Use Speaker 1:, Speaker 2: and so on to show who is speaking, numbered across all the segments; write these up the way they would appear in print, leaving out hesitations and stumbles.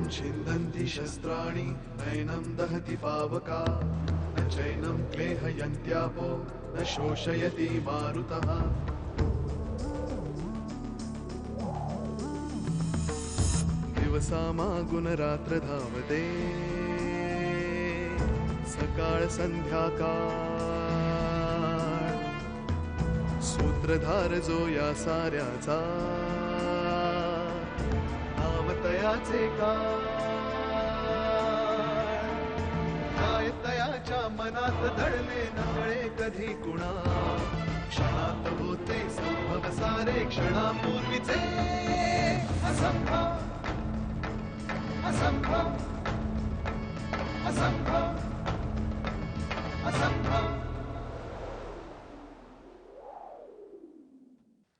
Speaker 1: एवं छिन्दन्ति शस्त्राणि नैनं दहति पावका न चैनं क्लेहयन्त्यापो न शोषयति मारुतः दिवसामागुणरात्र धावते सकाळ संध्याकाळ सूत्रधार जो या साऱ्याचा नावतयाचे काय तयाच्या मनात दडले नकळे कधी कुणा क्षणात होते संभव सारे क्षणापूर्वीचे असंभव असंभव असंभव असंभव.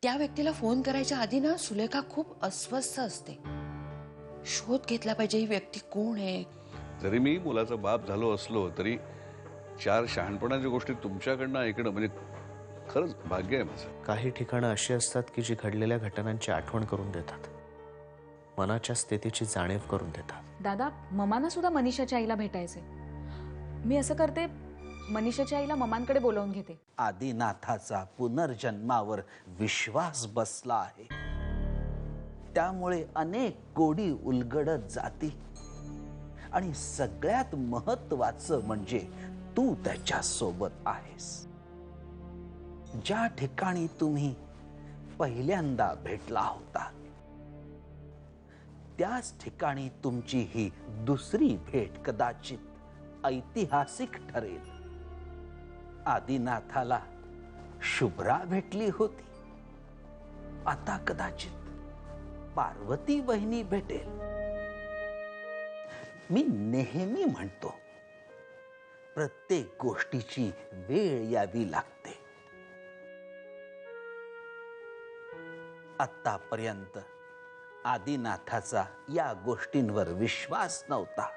Speaker 2: त्या व्यक्तीला फोन करायच्या आधी ना सुलेखा खूप अस्वस्थ असते. शोध घेतला पाहिजे ही व्यक्ती कोण आहे.
Speaker 3: जरी मी मुलाचा बाप झालो असलो तरी चार शहाणपणाच्या गोष्टी तुमच्याकडनं ऐकणं म्हणजे खरंच भाग्य आहे माझं.
Speaker 4: काही ठिकाणं अशी असतात की जी घडलेल्या घटनांची आठवण करून देतात, मनाच्या स्थितीची जाणीव करून देतात.
Speaker 5: दादा, ममाना सुद्धा मनीषाच्या आईला भेटायचे. मी असं करते, मनीषाच्या आईला ममांकडे बोलावून घेते.
Speaker 6: आदिनाथाचा पुनर्जन्मावर विश्वास बसला आहे, त्यामुळे अनेक गोडी उलगडत जाती आणि सगळ्यात महत्वाचं म्हणजे तू त्याच्या सोबत आहेस. ज्या ठिकाणी तुम्ही पहिल्यांदा भेटला होता त्याच ठिकाणी तुमची ही दुसरी भेट कदाचित ऐतिहासिक ठरेल. आदिनाथाला शुभ्रा भेटली होती, आता कदाचित पार्वती बहिणी भेटेल. मी नेहमी म्हणतो, प्रत्येक गोष्टीची वेळ यावी लागते. आतापर्यंत आदिनाथाचा या गोष्टींवर विश्वास नव्हता.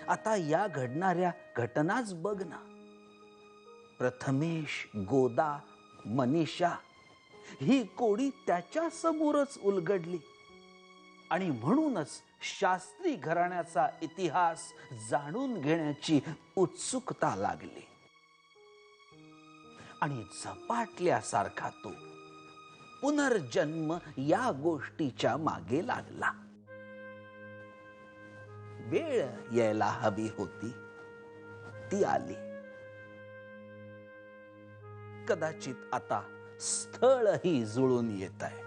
Speaker 6: आता या घडणाऱ्या घटनाच बघ ना. प्रथमेश, गोदा, मनीषा ही कोडी त्याच्या समोरच उलगडली आणि म्हणूनच शास्त्री घराण्याचा इतिहास जाणून घेण्याची उत्सुकता लागली आणि झपाटल्यासारखा तो पुनर्जन्म या गोष्टीच्या मागे लागला. वेळ यायला हवी होती, ती आली. कदाचित आता स्थळही जुळून येत आहे.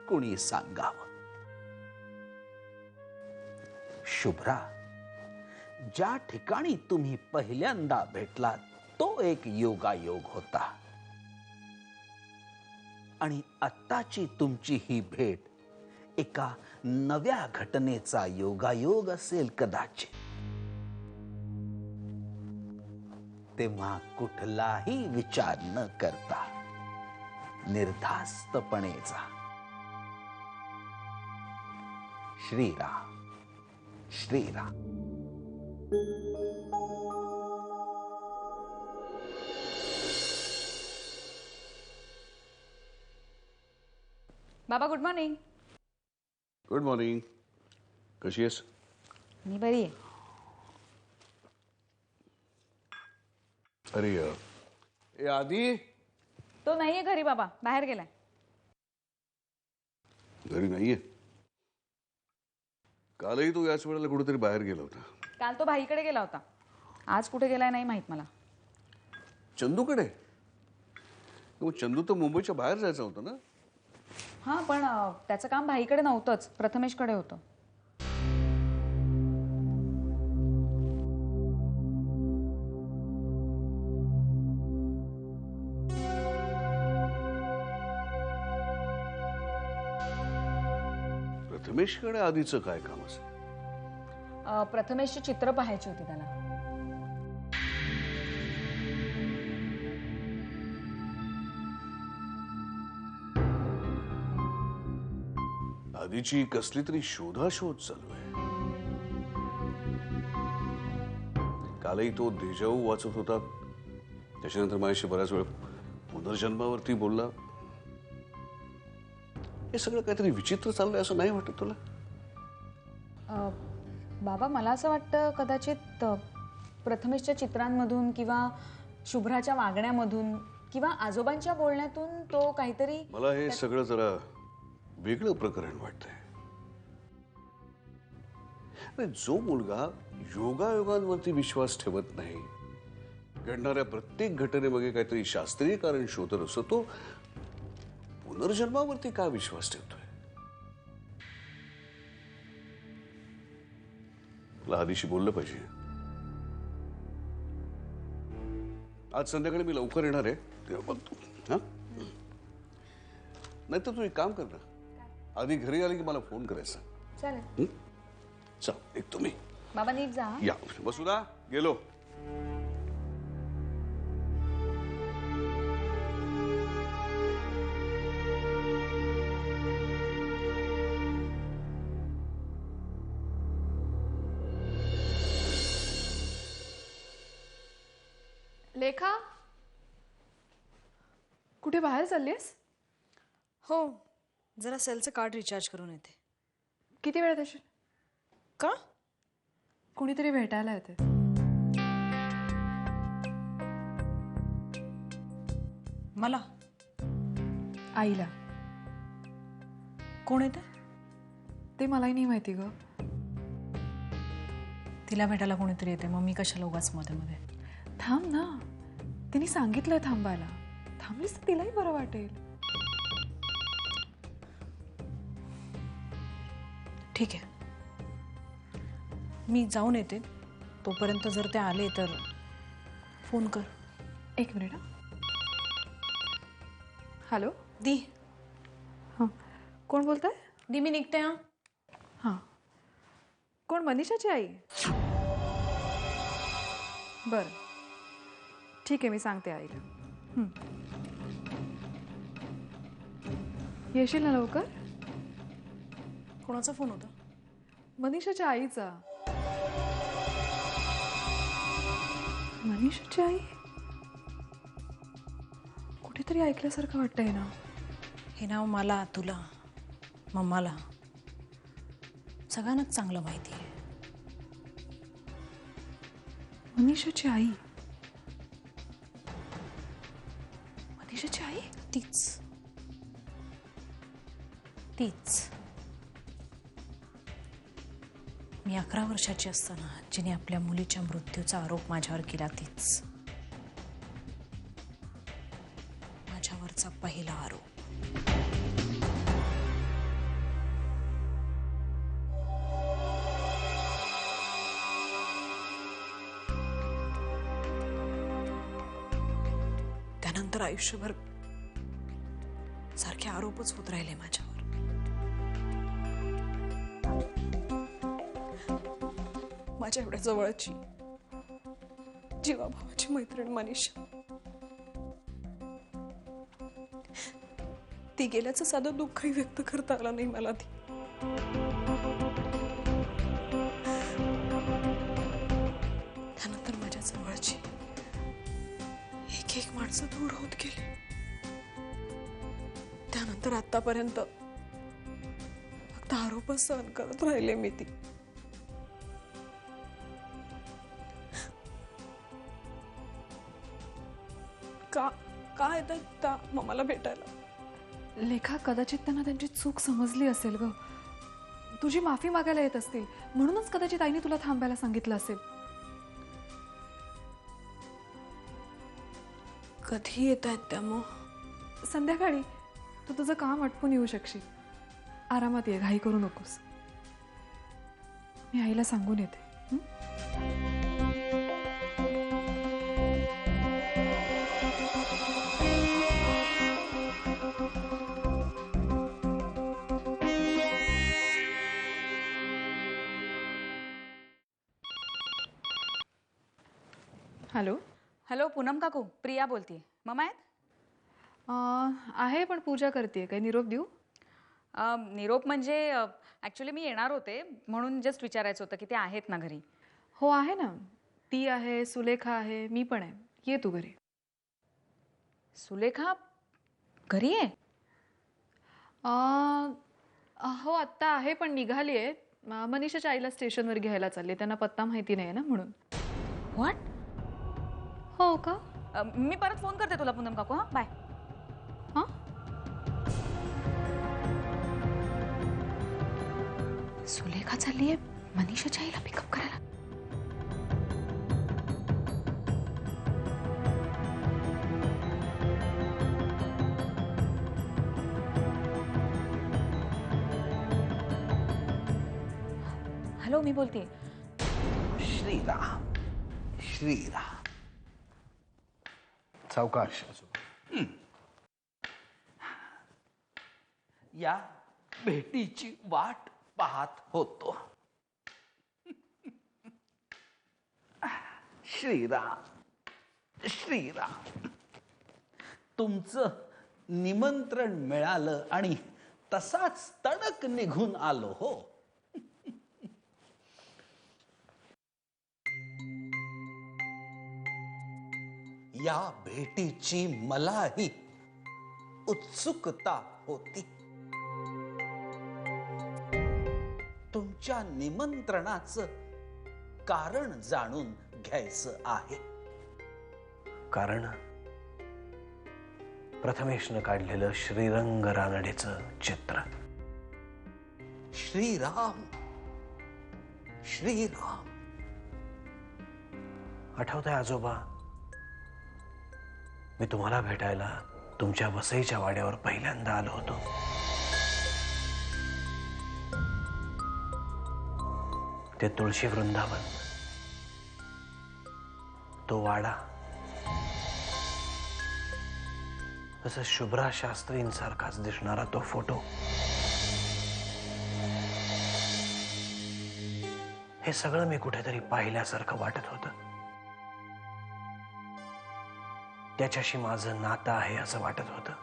Speaker 6: कुणी सांगावं. शुभ्रा, ज्या ठिकाणी तुम्ही पहिल्यांदा भेटलात तो एक योगायोग होता आणि आत्ताची तुमची ही भेट एका नव्या घटनेचा योगायोग असेल कदाचित. तेव्हा कुठलाही विचार न करता निर्धास्तपणे जा. श्रीराम श्रीराम.
Speaker 5: बाबा, गुड मॉर्निंग.
Speaker 3: Good morning. कशी आहेस?
Speaker 5: मी बरी आहे.
Speaker 3: अरे ए आधी
Speaker 5: तो नाहीये घरी बाबा, बाहेर गेलाय.
Speaker 3: घरी नाहीये? कालही तू याच वेळेला कुठेतरी बाहेर गेला होता.
Speaker 5: काल तो भाईकडे गेला होता, आज कुठे गेलाय नाही माहित मला.
Speaker 3: चंदूकडे? मग चंदू तर मुंबईच्या बाहेर जायचं होतं ना?
Speaker 5: हां, पण त्याचं काम भाईकडे नव्हतंच, प्रथमेशकडे होतं.
Speaker 3: प्रथमेशकडे आधीचं काय काम असेल?
Speaker 5: प्रथमेशची चित्र पाहायची होती त्याला.
Speaker 3: आधीची कसली तरी शोधाशोध चालू आहे. कालही तो देजाऊ वाचत होता, त्याच्यानंतर माझ्याशी बराच वेळ पुनर्जन्मावरती बोलला. हे सगळं काहीतरी विचित्र चाललंय असं नाही वाटत तुला?
Speaker 5: बाबा मला असं वाटतं कदाचित प्रथमेशच्या चित्रांमधून किंवा शुभ्राच्या वागण्यामधून किंवा आजोबांच्या बोलण्यातून तो काहीतरी
Speaker 3: मला हे सगळं जरा वेगळं प्रकरण वाटतंय. नाही, जो मुलगा योगायोगांवरती विश्वास ठेवत नाही, घडणाऱ्या प्रत्येक घटनेमागे काहीतरी शास्त्रीय कारण शोधत असतो, तो पुनर्जन्मावरती का विश्वास ठेवतोय? मला आधीशी बोललं पाहिजे. आज संध्याकाळी मी लवकर येणार आहे, तेव्हा बघ तू. हा, नाही तर तू एक काम कर ना, आधी घरी आले की मला फोन करायचा.
Speaker 5: चालेल.
Speaker 3: चल एक तुम्ही
Speaker 5: बाबा नीट जा.
Speaker 3: या. वसुधा, गेलो.
Speaker 7: लेखा, कुठे बाहेर चाललीस?
Speaker 8: हो, जरा सेलचं कार्ड रिचार्ज करून येते.
Speaker 7: किती वेळात येशील?
Speaker 8: का?
Speaker 7: कोणीतरी भेटायला येते.
Speaker 8: मला?
Speaker 7: आईला.
Speaker 8: कोण येते?
Speaker 7: ते मलाही नाही माहिती ग.
Speaker 8: तिला भेटायला कोणीतरी येते, मग मी कशाला उगाच मध्ये मध्ये?
Speaker 7: थांब ना, तिने सांगितलंय थांबायला. थांबलीस तर तिलाही बरं वाटेल.
Speaker 8: ठीक आहे, मी जाऊन येते. तोपर्यंत जर ते आले तर फोन कर.
Speaker 7: एक मिनिट. हॅलो.
Speaker 8: दी.
Speaker 7: हां, कोण बोलतंय?
Speaker 8: दी, मी निघते. हां.
Speaker 7: हां, कोण? मनीषाची आई? बरं, ठीक आहे, मी सांगते आईला. येशील ना लवकर?
Speaker 8: कोणाचा फोन होता?
Speaker 7: मनीषाच्या आईचा. मनीषाची आई? कुठेतरी ऐकल्यासारखं वाटतंय ना.
Speaker 8: हे नाव मला, तुला, मम्माला, सगळ्यांनाच चांगलं माहिती आहे.
Speaker 7: मनीषाची आई? मनीषाची आई?
Speaker 8: तीच तीच. मी 11 वर्षाची असताना जिने आपल्या मुलीच्या मृत्यूचा आरोप माझ्यावर केला, तीच. माझ्यावरचा पहिला आरोप. त्यानंतर आयुष्यभर सारखे आरोपच होत राहिले माझ्यावर. माझ्या एवढ्या जवळची जीवाभावाची मैत्रीण मनीषा, ती गेल्याचं साधं दुःखही व्यक्त करता आलं नाही मला. ती त्यानंतर माझ्या जवळची एक एक माणसं दूर होत गेली. त्यानंतर आतापर्यंत फक्त आरोपच सहन करत राहिले मी. ती का येतात त्या मम्माला भेटायला?
Speaker 7: लेखा, कदाचित त्यांना त्यांची चूक समजली असेल ग. तुझी माफी मागायला येत असतील, म्हणूनच कदाचित आईने तुला थांबायला सांगितलं असेल.
Speaker 8: कधी येत आहेत त्या? मग
Speaker 7: संध्याकाळी तू तुझं काम आटपून येऊ शकशील. आरामात ये, घाई करू नकोस. मी आईला सांगून येते. हॅलो.
Speaker 5: हॅलो पूनम काकू, प्रिया बोलते. मम्मा आहेत?
Speaker 7: आहे, पण पूजा करते. काही निरोप देऊ?
Speaker 5: निरोप म्हणजे ॲक्च्युली मी येणार होते, म्हणून जस्ट विचारायचं होतं की ते आहेत ना घरी.
Speaker 7: हो आहे ना. ती आहे, सुलेखा आहे, मी पण आहे. ये तू घरी.
Speaker 5: सुलेखा घरी आहे?
Speaker 7: हो आत्ता आहे पण निघाली आहे. मनीषाच्या आईला स्टेशनवर घ्यायला चालली. त्यांना पत्ता माहिती नाही ना म्हणून.
Speaker 5: व्हॉट?
Speaker 7: हो का?
Speaker 5: मी परत फोन करते तुला पूनम काकू. हां, बाय.
Speaker 7: हां, सुलेखा चालली आहे मनीषाच्या आईला पिकअप करायला.
Speaker 5: हॅलो, मी बोलते.
Speaker 6: श्रीराम श्रीराम.
Speaker 3: सावकाश.
Speaker 6: या भेटीची वाट पाहत होतो. श्रीराम श्रीराम. तुमचं निमंत्रण मिळालं आणि तसाच तडक निघून आलो हो. या भेटीची मलाही उत्सुकता होती. तुमच्या निमंत्रणाचं कारण जाणून घ्यायचं आहे.
Speaker 4: कारण प्रथमेशनं काढलेलं श्रीरंग रानडेचं चित्र.
Speaker 6: श्रीराम श्रीराम.
Speaker 4: आठवतंय आजोबा, मी तुम्हाला भेटायला तुमच्या वसईच्या वाड्यावर पहिल्यांदा आलो होतो. ते तुळशी वृंदावन, तो वाडा, तसं शुभ्रा शास्त्रींसारखाच दिसणारा तो फोटो, हे सगळं मी कुठेतरी पाहिल्यासारखं वाटत होतं. त्याच्याशी माझं नातं आहे असं वाटत होतं.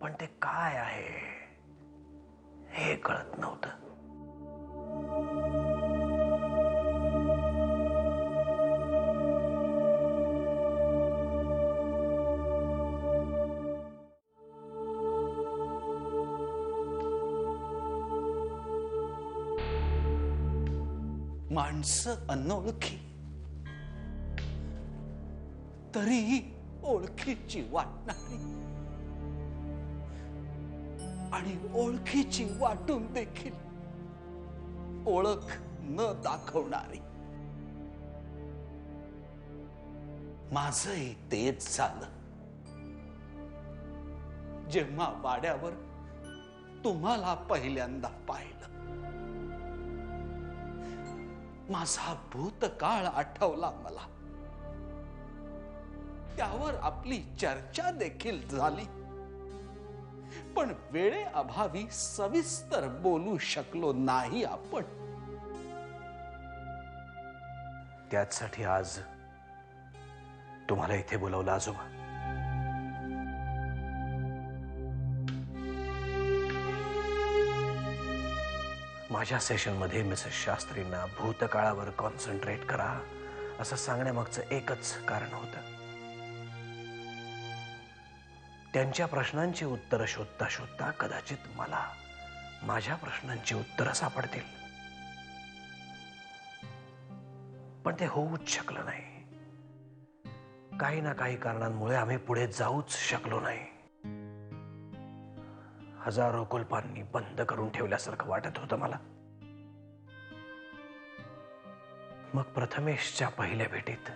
Speaker 4: पण ते काय आहे हे कळत नव्हतं.
Speaker 6: माणसं अनोळखी तरीही ओळखीची वाटणारी आणि ओळखीची वाटून देखील ओळख न दाखवणारी. माझंही तेच झालं जेव्हा वाड्यावर तुम्हाला पहिल्यांदा पाहिलं. माझा भूतकाळ आठवला मला. त्यावर आपली चर्चा देखील झाली, पण वेळेअभावी सविस्तर बोलू शकलो नाही आपण.
Speaker 4: त्याचसाठी आज तुम्हाला इथे बोलावलं आजोबा. माझ्या सेशनमध्ये मिसेस शास्त्रींना भूतकाळावर कॉन्सन्ट्रेट करा असं सांगण्यामागचं एकच कारण होतं. त्यांच्या प्रश्नांची उत्तरं शोधता शोधता कदाचित मला माझ्या प्रश्नांची उत्तरं सापडतील. पण ते होऊच शकलं नाही. काही ना काही कारणांमुळे आम्ही पुढे जाऊच शकलो नाही. हजारो कुलपांनी बंद करून ठेवल्यासारखं वाटत होतं मला. मग प्रथमेशच्या पहिल्या भेटीत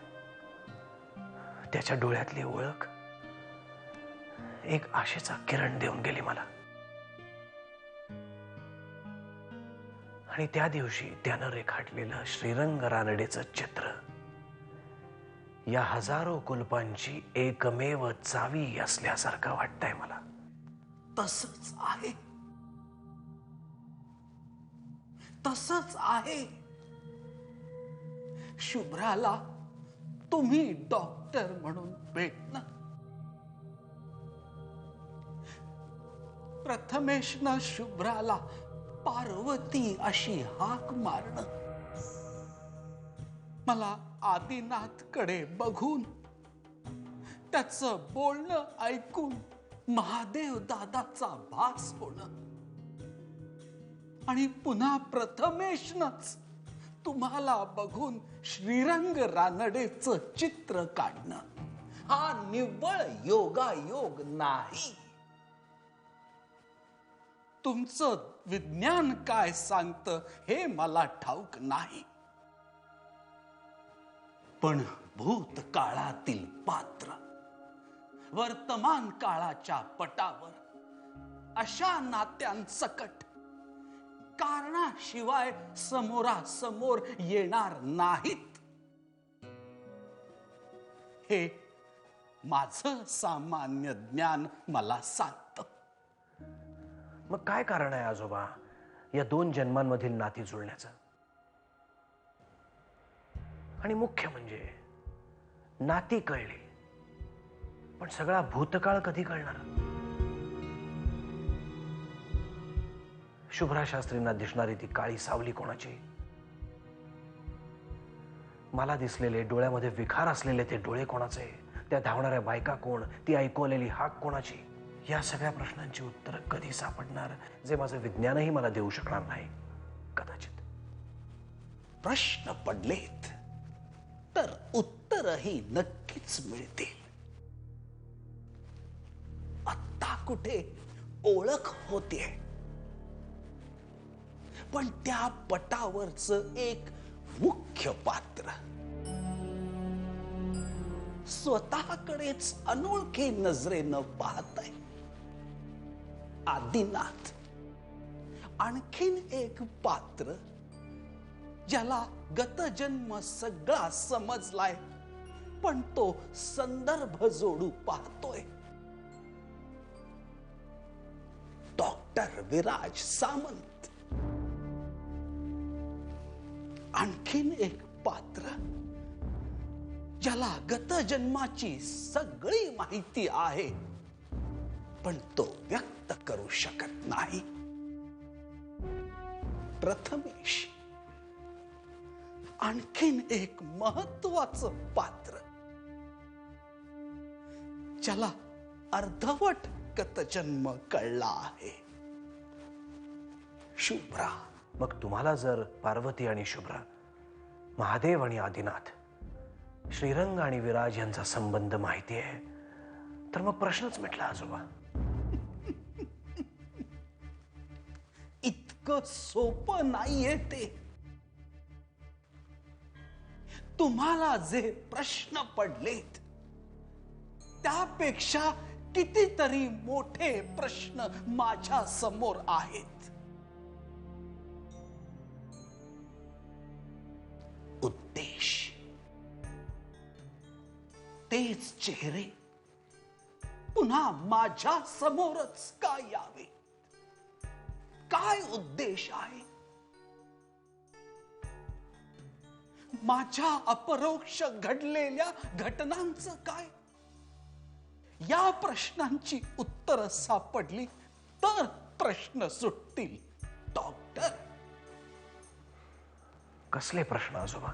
Speaker 4: त्याच्या डोळ्यातली ओळख एक आशेचा किरण देऊन गेली मला. आणि त्या दिवशी त्यानं रेखाटलेलं श्रीरंग रानडेचं चित्र या हजारो कुलपांची एकमेव चावी असल्यासारखं वाटतंय मला.
Speaker 6: तसंच आहे, तसंच आहे. शुभ्राला तुम्ही डॉक्टर म्हणून भेटणं, प्रथमेशनं शुभ्राला पार्वती अशी हाक मारणं, मला आदिनाथकडे बघून त्याचं बोलणं ऐकून
Speaker 9: महादेव दादाचा भास होणं आणि पुन्हा प्रथमेशनच तुम्हाला बघून श्रीरंग रानडेचं चित्र काढणं
Speaker 6: हा निव्वळ योगायोग नाही.
Speaker 9: तुमचं विज्ञान काय सांगतं हे मला ठाऊक नाही, पण भूतकाळातील पात्र वर्तमान काळाच्या पटावर अशा नात्यांसकट कारणाशिवाय समोरासमोर येणार नाहीत. हे माझं सामान्य ज्ञान मला सांगतं.
Speaker 4: मग काय कारण आहे आजोबा या दोन जन्मांमधील नाती जुळण्याचं? आणि मुख्य म्हणजे नाती कळली, पण सगळा भूतकाळ कधी कळणार? शुभ्रा शास्त्रींना दिसणारी ती काळी सावली कोणाची? मला दिसलेले डोळ्यामध्ये विखार असलेले ते डोळे कोणाचे? त्या धावणाऱ्या बायका कोण? ती ऐकू आलेली हाक कोणाची? या सगळ्या प्रश्नांची उत्तरं कधी सापडणार, जे माझं विज्ञानही मला देऊ शकणार नाही कदाचित.
Speaker 9: प्रश्न पडलेत तर उत्तरही नक्कीच मिळतील. आत्ता कुठे ओळख होते, पण त्या पटावरचं एक मुख्य पात्र स्वतःकडेच अनोळखी नजरेनं पाहतंय. आदिनाथ. आणखीन एक पात्र ज्याला गतजन्म सगळा समजलाय, पण तो संदर्भ जोडू पाहतोय. डॉक्टर विराज सामंत. आणखीन एक पात्र ज्याला गतजन्माची सगळी माहिती आहे, पण तो व्यक्त करू शकत नाही. प्रथमेश. आणखीन एक महत्वाचं पात्र ज्याला अर्धवट गतजन्म कळला आहे. शुभ्रा.
Speaker 4: मग तुम्हाला जर पार्वती आणि शुभ्रा, महादेव आणि आदिनाथ, श्रीरंग आणि विराज यांचा संबंध माहिती आहे, तर मग प्रश्नच मिटला आजोबा.
Speaker 9: इतकं सोपं नाहीये ते. तुम्हाला जे प्रश्न पडलेत त्यापेक्षा कितीतरी मोठे प्रश्न माझ्या समोर आहेत. उद्देश. तेच चेहरे पुन्हा माझ्या समोरच का यावे? काय उद्देश आहे? माझ्या अपरोक्ष घडलेल्या घटनांचं काय? या प्रश्नांची उत्तर सापडली तर प्रश्न सुटतील. डॉक्टर.
Speaker 4: कसले प्रश्न आजोबा?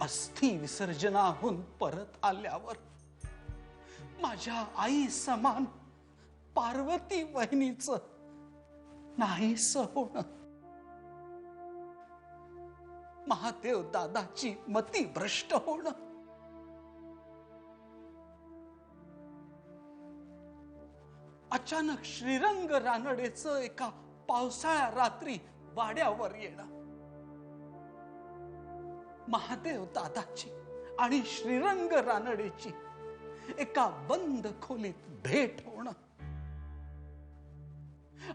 Speaker 9: अस्थि विसर्जनाहून परत आल्यावर माझ्या आई समान पार्वती वहिनीचं नाहीसं होणं, महादेव दादाची मती भ्रष्ट होणं, अचानक श्रीरंग रानडेचं एका पावसाळ्या रात्री वाड्यावर येणं, महादेव दादाची आणि श्रीरंग रानडेची एका बंद खोलीत भेट होणं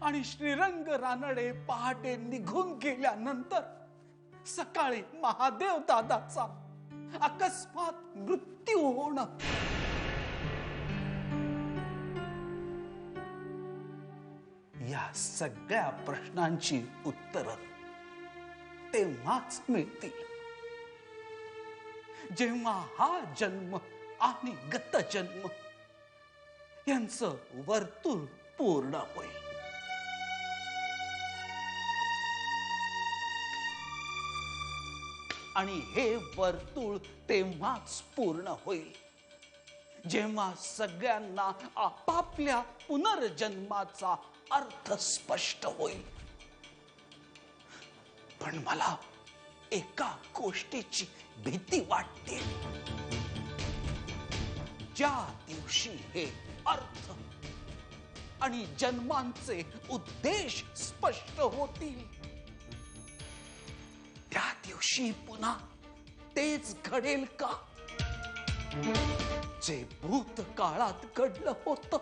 Speaker 9: आणि श्रीरंग रानडे पहाटे निघून गेल्यानंतर सकाळी महादेव दादाचा अकस्मात मृत्यू होणं. या सगळ्या प्रश्नांची उत्तरं तेव्हाच मिळतील जेव्हा हा जन्म आणि गतजन्म यांचं वर्तुळ पूर्ण होईल. आणि हे वर्तुळ तेव्हाच पूर्ण होईल जेव्हा सगळ्यांना आपापल्या पुनर्जन्माचा अर्थ स्पष्ट होईल. पण मला एका गोष्टीची भीती वाटते. ज्या दिवशी हे अर्थ आणि जन्मांचे उद्देश स्पष्ट होतील, त्या दिवशी पुन्हा तेच घडेल का जे भूतकाळात घडलं होतं?